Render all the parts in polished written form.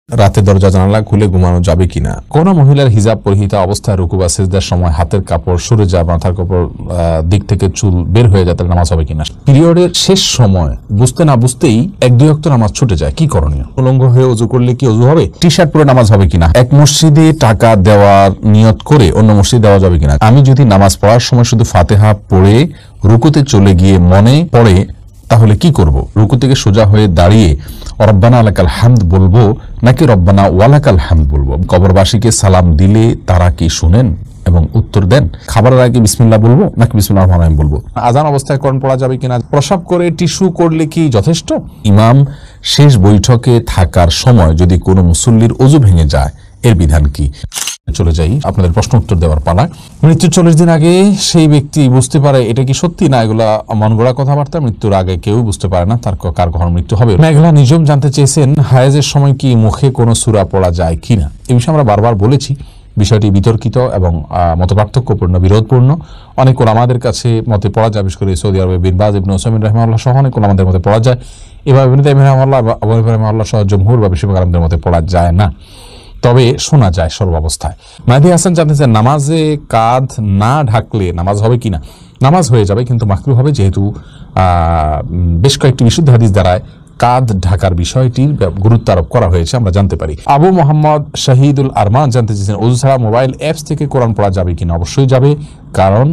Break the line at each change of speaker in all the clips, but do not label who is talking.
রাতে দরজা জানালা খুলে ঘুমানো যাবে কিনা? কোন মহিলার হিজাব পরিহিত অবস্থায় রুকু বা সিজদার সময় হাতের কাপড় সরে যায়, মাথার কাপড় দিক থেকে চুল বের হয়ে যায়, তাহলে নামাজ হবে কিনা? পিরিয়ডের শেষ সময় বুঝতে না বুঝতেই এক দুই ওয়াক্ত নামাজ ছুটে যায়, কি করণীয়? উলঙ্গ হয়ে ওযু করলে কি ওযু হবে? টি শার্ট পরে নামাজ হবে কিনা? এক মসজিদে টাকা দেওয়ার নিয়ত করে অন্য মসজিদে দেওয়া যাবে কিনা? আমি যদি নামাজ পড়ার সময় শুধু ফাতিহা পড়ে রুকুতে চলে গিয়ে মনে পড়ে, তাহলে কি করব? রুকু থেকে সোজা হয়ে দাঁড়িয়ে রব্বানা লাকাল হামদ বলবো নাকি রব্বানা ওয়ালাকাল হামদ বলবো? কবরবাসীকে সালাম দিলে তারা কি শুনেন এবং উত্তর দেন? খাবারের আগে বিসমিল্লাহ বলবো নাকি বিসমিল্লাহির রহমানির রহিম বলবো? আজান অবস্থায় কোরআন পড়া যাবে কিনা? প্রসাব করে টিস্যু করলে কি যথেষ্ট? ইমাম শেষ বৈঠকে থাকার সময় যদি কোনো মুসল্লির ওযু ভেঙে যায়, এর বিধান কি? চলে যাই আপনাদের প্রশ্ন উত্তর দেওয়ার পালায়। মৃত্যুর 40 দিন আগে সেই ব্যক্তি বুঝতে পারে এটা কি সত্যি না এগুলা মন গড়া কথাবার্তা। মৃত্যুর আগে কেউ বুঝতে পারে না তার কার কখন মৃত্যু হবে। মেঘলা নিজম জানতে চেয়েছেন হায়েজের সময় কি মুখে কোনো সূরা পড়া যায় কিনা? এই বিষয়ে আমরা বারবার বলেছি, বিষয়টি বিতর্কিত এবং মতপার্থক্যপূর্ণ, বিরোধপূর্ণ। অনেক আমাদের কাছে মতে পড়া যায়, বিশেষ করে সৌদি আরবে বিন বাজ ইবনে উসাইমিন রাহিমাহুল্লাহ সহ অনেক আমাদের মতে পড়া যায়। এভাবে ইবনে তাইমিয়া রাহিমাহুল্লাহ, আবু হানিফা রাহিমাহুল্লাহ সহ জমহুর বা বেশিরভাগ আলেমদের মতে পড়া যায় না, তবে শোনা যায় সর্বাবস্থায়। মাহদি হাসান জানতেছেন নামাজে কাঁধ না ঢাকলে নামাজ হবে কিনা? নামাজ হয়ে যাবে, কিন্তু মাকরু হবে, যেহেতু বেশ কয়েকটি বিশুদ্ধ হাদিস দ্বারায় কাঁধ ঢাকার বিষয়টির গুরুত্ব আরোপ করা হয়েছে, আমরা জানতে পারি। আবু মোহাম্মদ শাহিদুল আরমান জানতে চেয়েছেন ওযু ছাড়া মোবাইল অ্যাপস থেকে কোরআন পড়া যাবে কিনা? অবশ্যই যাবে, কারণ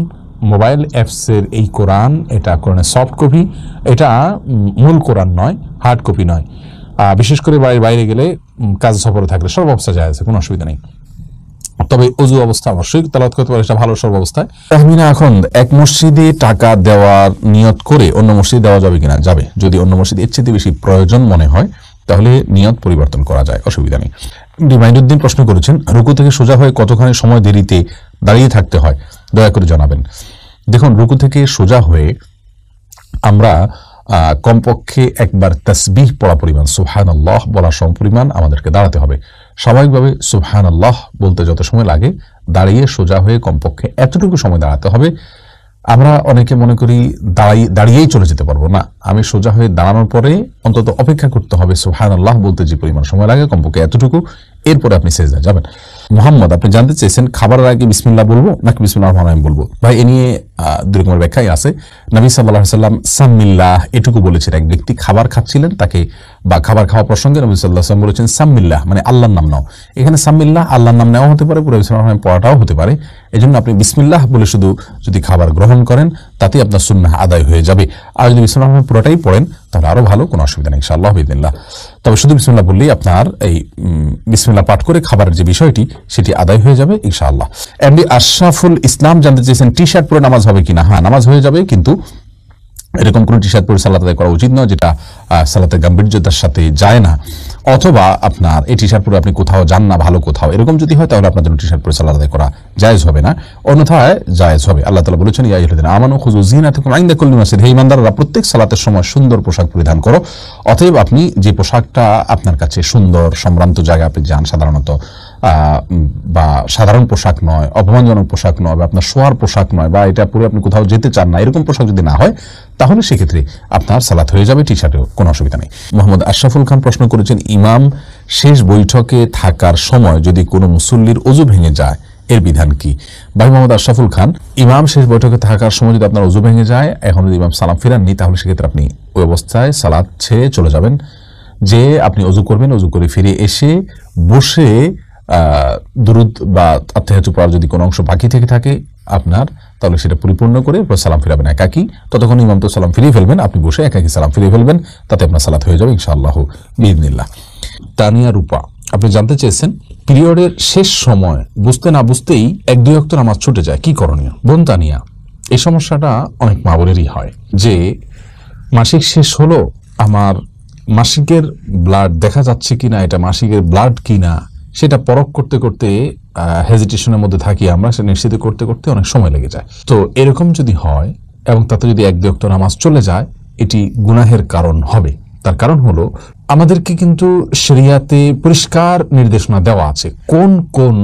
মোবাইল অ্যাপসের এই কোরআন, এটা কোরআনের সফট কপি, এটা মূল কোরআন নয়, হার্ড কপি নয়। বিশেষ করে বাড়ির বাইরে গেলে, কাজ সফরে থাকলে সর্বাবস্থা যায় আছে, কোনো অসুবিধা নেই। তবে ওযু অবস্থা অবশ্যই তেলাওয়াত করতে পারে, সেটা ভালো সর্বাবস্থায়। তাহমিনা এখন এক মসজিদে টাকা দেওয়ার নিয়ত করে অন্য মসজিদে দেওয়া যাবে কিনা? যাবে, যদি অন্য মসজিদে এর চেয়ে বেশি প্রয়োজন মনে হয় তাহলে নিয়ত পরিবর্তন করা যায়, অসুবিধা নেই। মাইনুদ্দিন প্রশ্ন করেছেন রুকু থেকে সোজা হয়ে কতখানি সময় দেরিতে দাঁড়িয়ে থাকতে হয়, দয়া করে জানাবেন। দেখুন, রুকু থেকে সোজা হয়ে আমরা কমপক্ষে একবার তাসবিহ পড়া পরিমাণ, সুবহানাল্লাহ বলা সমপরিমাণ আমাদেরকে দাঁড়াতে হবে। স্বাভাবিকভাবে সুবহানাল্লাহ বলতে যত সময় লাগে, দাঁড়িয়ে সোজা হয়ে কমপক্ষে এতটুকু সময় দাঁড়াতে হবে। আমরা অনেকে মনে করি দাঁড়িয়েই চলে যেতে পারবো না, আমি সোজা হয়ে দাঁড়ানোর পরে অন্তত অপেক্ষা করতে হবে সুবহানাল্লাহ বলতে যে পরিমাণ সময় লাগে, কমপক্ষে এতটুকু, এরপরে আপনি সেজদা যাবেন। মোহাম্মদ, আপনি জানতে চেয়েছেন খাবারের আগে বিসমিল্লাহ বলবো নাকি বিসমিল্লাহির রহমানির রহিম বলবো? ভাই, এ নিয়ে দুই রকমের ব্যাখ্যাই আছে। নবী সাল্লাল্লাহু আলাইহি ওয়াসাল্লাম সাম্মিল্লাহ এটুকু বলেছেন। এক ব্যক্তি খাবার খাচ্ছিলেন, তাকে বা খাবার খাওয়া প্রসঙ্গে নবী সাল্লাল্লাহু আলাইহি ওয়াসাল্লাম বলেছেন সাম্মিল্লাহ, মানে আল্লাহর নাম নাও। এখানে সাম্মিল্লাহ আল্লাহর নাম নেওয়া হতে পারে, পুরো বিসমিল্লাহির রহমানির রহিম পড়াটাও হতে পারে। এজন্য আপনি বিসমিল্লাহ বলে শুধু যদি খাবার গ্রহণ করেন, তাতে আপনার সুন্নাহ আদায় হয়ে যাবে। আর যদি বিসমিল্লাহির রহমানির রহিম পুরোটাই পড়েন তাহলে আরো ভালো, কোনো অসুবিধা নেই ইনশাআল্লাহ বিইذنিল্লাহ। তবে শুধু বিসমিল্লাহ বললেই আপনার এই বিসমিল্লাহ পাঠ করে খাবারের যে বিষয়টি সেটি আদায় হয়ে যাবে ইনশাআল্লাহ। এমডি আশরাফুল ইসলাম জানতে চেয়েছেন টি শার্ট পরে নামাজ হবে কিনা? হ্যাঁ, নামাজ হয়ে যাবে, কিন্তু এরকম কোনো টি শার্ট পরে সালাত আদায় করা উচিত নয় যেটা সালাতের গাম্ভীর্যতার সাথে যায় না, অথবা আপনার এই টি শার্ট পরে আপনি কোথাও যান না, ভালো কোথাও, এরকম যদি হয় তাহলে আপনার জন্য টি শার্ট পরে সালাত আদায় করা জায়েজ হবে না, অন্যথায় জায়েজ হবে। আল্লাহ তাআলা বলেছেন ইয়া আইয়ুহাল্লাযীনা আমানু খুযু যিনাতাকুম ইনদা কুল্লি মাসজিদ, হে ঈমানদাররা প্রত্যেক সালাতের সময় সুন্দর পোশাক পরিধান করো। অতএব আপনি যে পোশাকটা আপনার কাছে সুন্দর, সম্ভ্রান্ত জায়গায় আপনি যান সাধারণত, বা সাধারণ পোশাক নয়, অপমানজনক পোশাক নয়, বা আপনার শোয়ার পোশাক নয়, বা এটা পরে আপনি কোথাও যেতে চান না, এরকম পোশাক যদি না হয় তাহলে সেক্ষেত্রে আপনার সালাত হয়ে যাবে, টি শার্টেও কোনো অসুবিধা নেই। মোহাম্মদ আশরাফুল খান প্রশ্ন করেছেন ইমাম শেষ বৈঠকে থাকার সময় যদি কোনো মুসল্লির ওযু ভেঙে যায়, এর বিধান কি? ভাই মোহাম্মদ আশরাফুল খান, ইমাম শেষ বৈঠকে থাকার সময় যদি আপনার ওযু ভেঙে যায়, এখন যদি ইমাম সালাম ফিরাননি, তাহলে সেক্ষেত্রে আপনি ওই অবস্থায় সালাত ছেড়ে চলে যাবেন, যে আপনি ওযু করবেন, ওযু করে ফিরে এসে বসে দুরুদ বা আত্তাহিয়াতু পড়ার যদি কোনো অংশ বাকি থেকে থাকে আপনার, তাহলে সেটা পরিপূর্ণ করে সালাম ফিরাবেন একাকি। ততক্ষণ ইমাম তো সালাম ফিরিয়ে ফেলবেন, আপনি বসে একাকি সালাম ফিরিয়ে ফেলবেন, তাতে আপনার সালাত হয়ে যাবে ইনশাআল্লাহ বিইذনিল্লাহ। তানিয়া রূপা, আপনি জানতে চেয়েছেন পিরিয়ডের শেষ সময় বুঝতে না বুঝতেই এক দুই ওয়াক্ত নামাজ ছুটে যায়, কি করণীয়? বোন তানিয়া, এই সমস্যাটা অনেক মা বোনেরই হয়, যে মাসিক শেষ হলো, আমার মাসিকের ব্লাড দেখা যাচ্ছে কিনা, এটা মাসিকের ব্লাড কিনা সেটা পরখ করতে করতে হেজিটেশনের মধ্যে থাকি আমরা, সেটা নিশ্চিত করতে করতে অনেক সময় লেগে যায়। তো এরকম যদি হয় এবং তাতে যদি এক দুই ওয়াক্ত নামাজ চলে যায়, এটি গুনাহের কারণ হবে। তার কারণ হলো আমাদেরকে কিন্তু শরিয়াতে পরিষ্কার নির্দেশনা দেওয়া আছে কোন কোন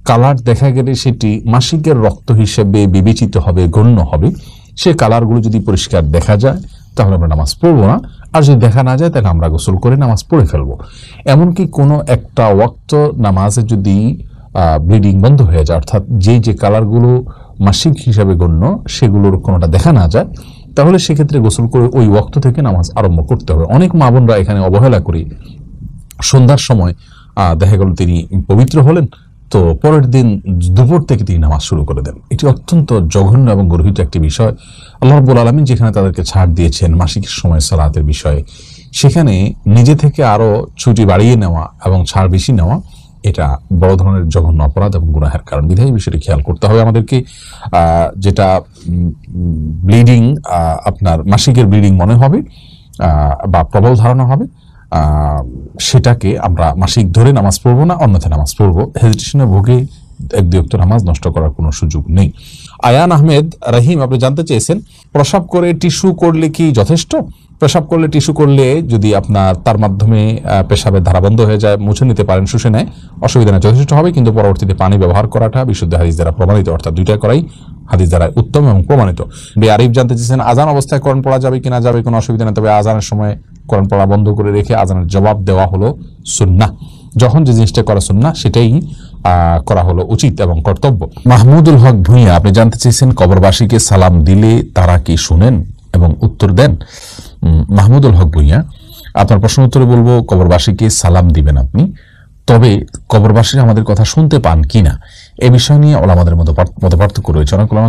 কালার দেখা গেলে সেটি মাসিকের রক্ত হিসেবে বিবেচিত হবে, গণ্য হবে। সে কালারগুলো যদি পরিষ্কার দেখা যায় তাহলে আমরা নামাজ পড়বো না, আর যদি দেখা না যায় তাহলে আমরা গোসল করে নামাজ পড়ে ফেলবো। এমনকি কোনো একটা ওয়াক্ত নামাজে যদি ব্লিডিং বন্ধ হয়ে যায়, অর্থাৎ যে কালারগুলো মাসিক হিসাবে গণ্য সেগুলোর কোনোটা দেখা না যায়, তাহলে সেক্ষেত্রে গোসল করে ওই ওয়াক্ত থেকে নামাজ আরম্ভ করতে হবে। অনেক মা বোনরা এখানে অবহেলা করি, সন্ধ্যার সময় দেখা গেল তিনি পবিত্র হলেন, তো পরের দিন দুপুর থেকে তিনি নামাজ শুরু করে দেন। এটি অত্যন্ত জঘন্য এবং গর্হিত একটি বিষয়। আল্লাহ রাব্বুল আলামিন যেখানে তাদেরকে ছাড় দিয়েছেন মাসিক সময় সালাতের বিষয়ে, সেখানে নিজে থেকে আরো ছুটি বাড়িয়ে নেওয়া এবং ছাড় বেশি নেওয়া এটা বড় ধরনের জঘন্য অপরাধ এবং গুনাহের কারণ। বিধায় বিষয়টি খেয়াল করতে হবে আমাদেরকে। যেটা ব্লিডিং আপনার মাসিকের ব্লিডিং মনে হবে বা প্রবল ধারণা হবে, সেটাকে আমরা মাসিক ধরে নামাজ পড়বো না, অন্যথায় নামাজ পড়বো। হেজিটেশনে ভোগে এক দুই ওয়াক্ত নামাজ নষ্ট করার কোনো সুযোগ নেই। আয়ান আহমেদ রহিম আপনি জানতে চেয়েছেন, প্রসাব করে টিস্যু করলে কি যথেষ্ট? পেশাব করলে টিস্যু করলে যদি আপনার তার মাধ্যমে পেশাবের ধারা বন্ধ হয়ে যায়, মুছে নিতে পারেন, শুষে নেয়, অসুবিধা নেই, যথেষ্ট হবে। কিন্তু পরবর্তীতে পানি ব্যবহার করাটা বিশুদ্ধ হাদিস দ্বারা প্রমাণিত, অর্থাৎ দুইটা করাই হাদিস দ্বারা উত্তম এবং প্রমাণিত। আরিফ জানতে চেয়েছেন, আজান অবস্থায় কোরআন পড়া যাবে কিনা? যাবে, কোনো অসুবিধা নেই। তবে আজানের সময় কোরআন পড়া বন্ধ করে রেখে আজানের জবাব দেওয়া হলো সুন্নাহ। যখন যে জিনিসটা করা সুন্নাহ সেটাই করা হলো উচিত এবং কর্তব্য। মাহমুদুল হক ভূঁইয়া আপনি জানতে চেয়েছেন, কবরবাসীকে সালাম দিলে তারা কি শুনেন এবং উত্তর দেন? মাহমুদুল হক ভূঁইয়া, আপনার প্রশ্ন উত্তরে বলবো, কবরবাসীকে সালাম দিবেন আপনি, তবে কবরবাসীরা আমাদের কথা শুনতে পান কিনা এ বিষয় নিয়ে ওলামাদের মতো পার্থক্য রয়েছে। অনেক ওলামা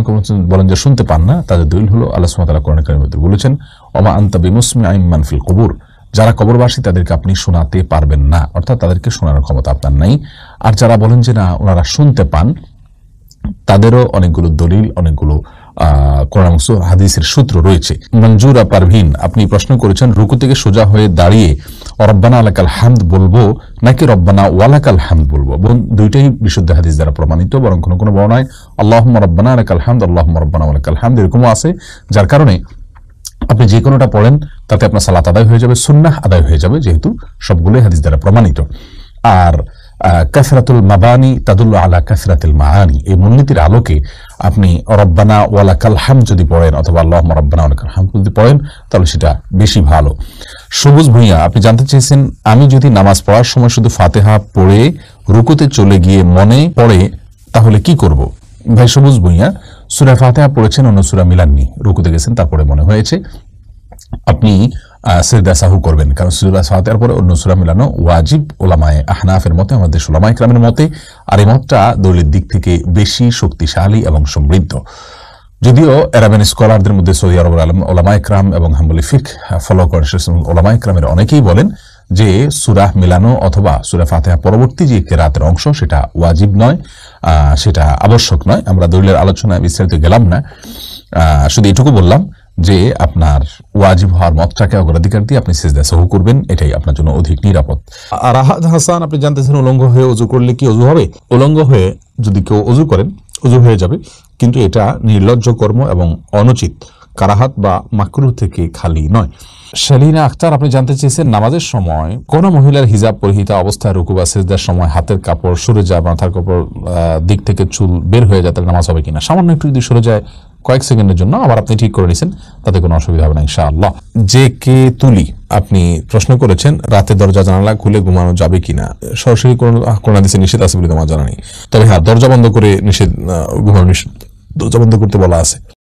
বলেন যে শুনতে পান না, তাদের দলিল হলো আল্লাহ সুবহানাহু ওয়া তাআলা কোরআন কারীমের মধ্যে বলেছেন, ওমা আনতা বিমুসমিআইন মান ফিল কুবুর, যারা কবরবাসী তাদেরকে আপনি শোনাতে পারবেন না, অর্থাৎ তাদেরকে শোনানোর ক্ষমতা আপনার নাই। আর যারা বলেন যে না ওনারা শুনতে পান, তাদেরও অনেকগুলো দলিল, অনেকগুলো কোরআন হাদিসের সূত্র রয়েছে। মঞ্জুরা পারভিন আপনি প্রশ্ন করেছেন, রুকু থেকে সোজা হয়ে দাঁড়িয়ে রব্বানা লাকাল হামদ বলবো নাকি রব্বানা ওয়ালাকাল হামদ বলবো? দুইটাই বিশুদ্ধ হাদিস দ্বারা প্রমাণিত, বরং কোনো কোনো বর্ণায় আল্লাহুম্মা রব্বানা লাকাল হামদ, আল্লাহুম্মা রব্বানা ওয়ালাকাল হামদ এরকমও আছে, যার কারণে আপনি যে কোনোটা পড়েন তাতে আপনার সালাত আদায় হয়ে যাবে, সুন্নাহ আদায় হয়ে যাবে, যেহেতু সবগুলোই হাদিস দ্বারা প্রমাণিত। আর কাসরাতুল মাবানি তাদুল্লু আলা কাসরাতিল মাআনি, এই মূলনীতির আলোকে আপনি রব্বানা ওয়ালাকাল হামদ যদি পড়েন অথবা আল্লাহুম্মা রব্বানা ওয়ালাকাল হামদ যদি পড়েন তাহলে সেটা বেশি ভালো। সবুজ ভূঁইয়া আপনি জানতে চেয়েছেন, আমি যদি নামাজ পড়ার সময় শুধু ফাতিহা পড়ে রুকুতে চলে গিয়ে মনে পড়ে তাহলে কি করব? ভাই সবুজ ভূঁইয়া, সূরা ফাতিহা পড়েছেন, অন্য সূরা মিলাননি, রুকুতে গেছেন, তারপরে মনে হয়েছে, আপনি সিজদা সাহু করবেন, কারণ সূরা ফাতিহার পরে অন্য সূরা মিলানো ওয়াজিব ওলামায়ে আহনাফের মতে, আমাদের উলামায়ে কেরামের মতে। আর এই মতটা দলিলের দিক থেকে বেশি শক্তিশালী এবং সমৃদ্ধ। যদিও আরবিয়ান স্কলারদের মধ্যে সৌদি আরবের ওলামায়ে কেরাম এবং হাম্বলি ফিকহ ফলো করেন ওলামায়ে কেরামের অনেকেই বলেন যে সূরা মিলানো অথবা সূরা ফাতিহা পরবর্তী যে কিরাতের অংশ সেটা ওয়াজিব নয়, সেটা আবশ্যক নয়। আমরা দলিলের আলোচনায় বিস্তারিত গেলাম না, শুধু এটুকু বললাম যে আপনার ওয়াজিব হওয়ার মতটাকে অগ্রাধিকার দিয়ে আপনি সিজদা সাহু করবেন, এটাই আপনার জন্য অধিক নিরাপদ। রাহাত হাসান আপনি জানতেছেন, উলঙ্গ হয়ে ওযু করলে কি ওযু হবে? উলঙ্গ হয়ে যদি কেউ ওযু করেন ওযু হয়ে যাবে, কিন্তু এটা নির্লজ্জ কর্ম এবং অনুচিত, কারাহাত বা মাকরুহ থেকে খালি নয়। শালিনা আক্তার আপনি জানতে চেয়েছেন, নামাজের সময় কোন মহিলার হিজাব পরিহিতা অবস্থায় রুকু বা সিজদার সময় হাতের কাপড় সরে যায়, মাথার কাপড় দিক থেকে চুল বের হয়ে যায়, তাহলে নামাজ হবে কিনা? সামান্য একটু যদি সরে যায় কয়েক সেকেন্ডের জন্য, আবার আপনি ঠিক করে নিছেন, তাতে কোনো অসুবিধা হবে না ইনশাআল্লাহ। যে কে তুলি আপনি প্রশ্ন করেছেন, রাতে দরজা জানালা খুলে ঘুমানো যাবে কিনা? সরাসরি কোন হাদিসে নিষেধ আছে বলে তোমার জানা নেই, তবে হ্যাঁ দরজা বন্ধ করে নিষেধ, ঘুমানো নিষেধ, দরজা বন্ধ করতে বলা আছে।